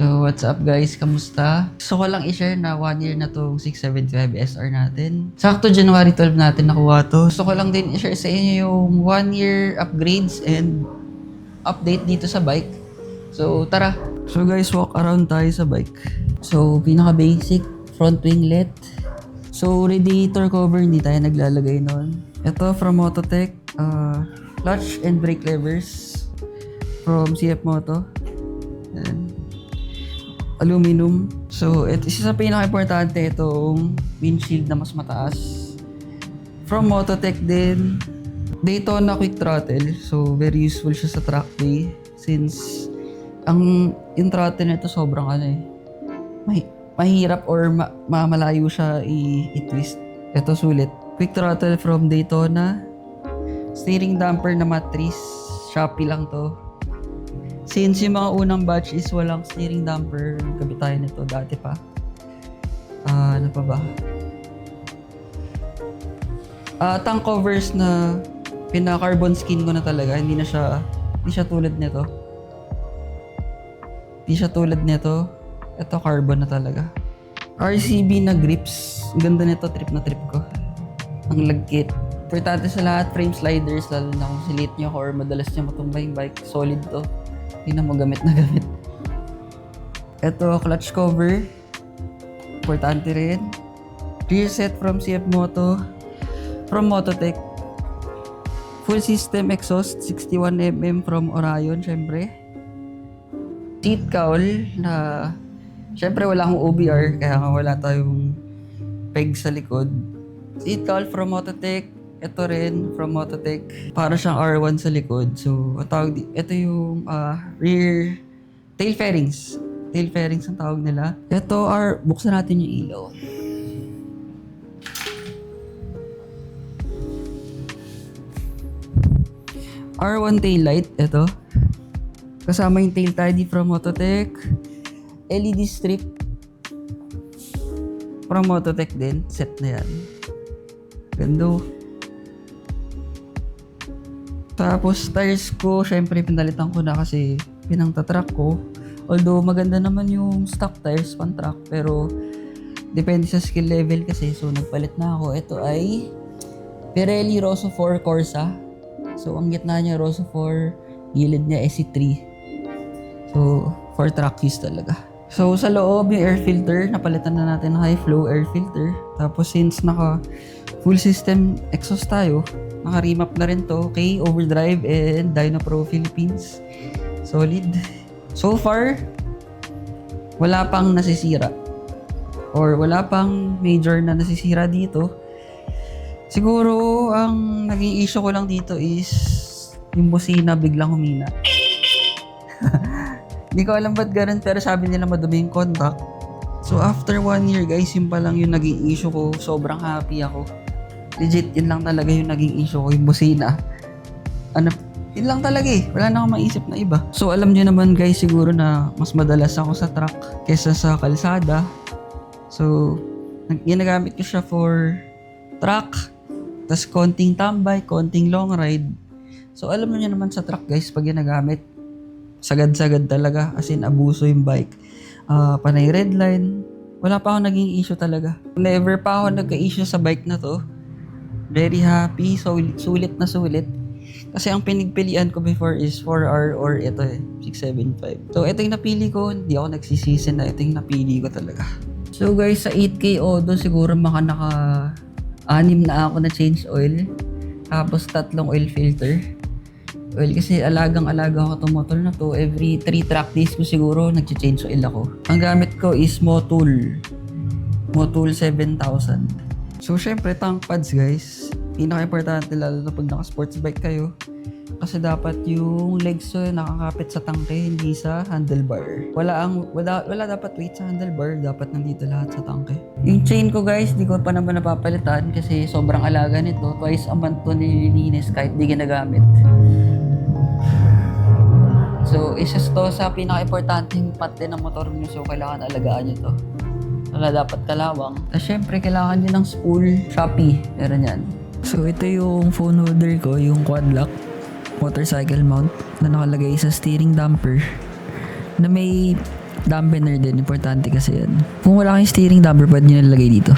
So, what's up guys? Kamusta? Gusto ko lang i-share na 1 year na tong 675 SR natin. Sakto January 12 natin nakuha to. Gusto ko lang din i-share sa inyo yung 1 year upgrades and update dito sa bike. So, tara! So guys, walk around tayo sa bike. So, pinaka-basic, front winglet. So, radiator cover, hindi tayo naglalagay nun. Ito from Mototech, clutch and brake levers from CF Moto. Yan. Aluminum. So, isa sa pinaka-importante itong windshield na mas mataas. From Mototech din, Daytona Quick Throttle. So, very useful siya sa trackway since yung throttle nito sobrang mahirap or malayo siya i-twist. Ito sulit. Quick Throttle from Daytona. Steering damper na matrice. Shopee lang to. Since yung mga unang batch is walang steering damper, gabi tayo nito dati pa. Ano pa ba? Tank covers na pina-carbon skin ko na talaga. Hindi siya tulad nito. Ito carbon na talaga. RCB na grips. Ang ganda nito, trip na trip ko. Ang lagkit. Importante sa lahat, frame sliders, lalo na kung silit nyo or madalas nyo matumba yung bike. Solid to. Hindi na mo gamit na gamit. Ito, clutch cover. Importante rin. Rear set from CF Moto. From Mototech. Full system exhaust, 61mm from Orion, syempre. Seat cowl na syempre wala akong OBR, kaya nga wala tayong peg sa likod. Seat cowl from Mototech. Ito rin from Mototech. Para siyang R1 sa likod. So, ito yung rear tail fairings. Tail fairings ang tawag nila. Ito buksan natin yung ilaw. R1 tail light. Ito. Kasama yung tail tidy from Mototech. LED strip from Mototech din. Set na yan. Gando. Tapos tires ko, syempre pinalitan ko na kasi pinangtatrack ko. Although maganda naman yung stock tires pang track, pero depende sa skill level kasi, so nagpalit na ako. Ito ay Pirelli Rosso 4 Corsa. So ang gitna niya Rosso 4, gilid niya SC3. So for track use talaga. So sa loob yung air filter, napalitan na natin ng high flow air filter. Tapos since naka full system exhaust tayo, naka-remap na rin to kay Overdrive and Dyno Pro Philippines. Solid. So far, wala pang nasisira. Or wala pang major na nasisira dito. Siguro, ang naging issue ko lang dito is yung busina biglang humina. Hindi ko alam ba't ganun, pero sabi nila madumi yung contact. So after 1 year guys, yun pa lang yung naging issue ko. Sobrang happy ako. Legit, yun lang talaga yung naging issue ko, yung busina. Yun lang talaga eh. Wala na akong maisip na iba. So, alam nyo naman guys, siguro na mas madalas ako sa truck kesa sa kalsada. So, ginagamit ko siya for truck, tas konting tambay, konting long ride. So, alam nyo naman sa truck guys, pag ginagamit, sagad-sagad talaga. As in, abuso yung bike. Panay red line. Wala pa ako naging issue talaga. Never pa ako nagka-issue sa bike na to. Very happy, sulit na sulit. Kasi ang pinagpilian ko before is 4R or ito 675. So ito yung napili ko, hindi ako nagsisisi na ito yung napili ko talaga. So guys, sa 8K Odo siguro naka-6 na ako na change oil. Tapos 3 oil filter. Well, kasi alagang-alaga ako itong motor na to. Every 3 track days ko siguro nag-change oil ako. Ang gamit ko is Motul 7000. So, syempre, tank pads, guys. Pinaka-importante lalo na pag naka-sports bike kayo. Kasi dapat yung legs nakakapit sa tangke, hindi sa handlebar. Wala dapat weight sa handlebar. Dapat nandito lahat sa tangke. Yung chain ko, guys, di ko pa naman napapalitan kasi sobrang alaga nito. Twice a month to nililinis kahit di ginagamit. So, isa to sa pinaka-importanteng parte ng motor nyo. So, kailangan alagaan nyo to. Wala dapat kalawang. At syempre, kailangan nyo ng spool. Shopee. Meron yan. So, ito yung phone holder ko. Yung quad lock motorcycle mount na nakalagay sa steering damper na may dampener din, importante kasi yan. Kung wala kayong steering damper, pwede nyo nalagay dito.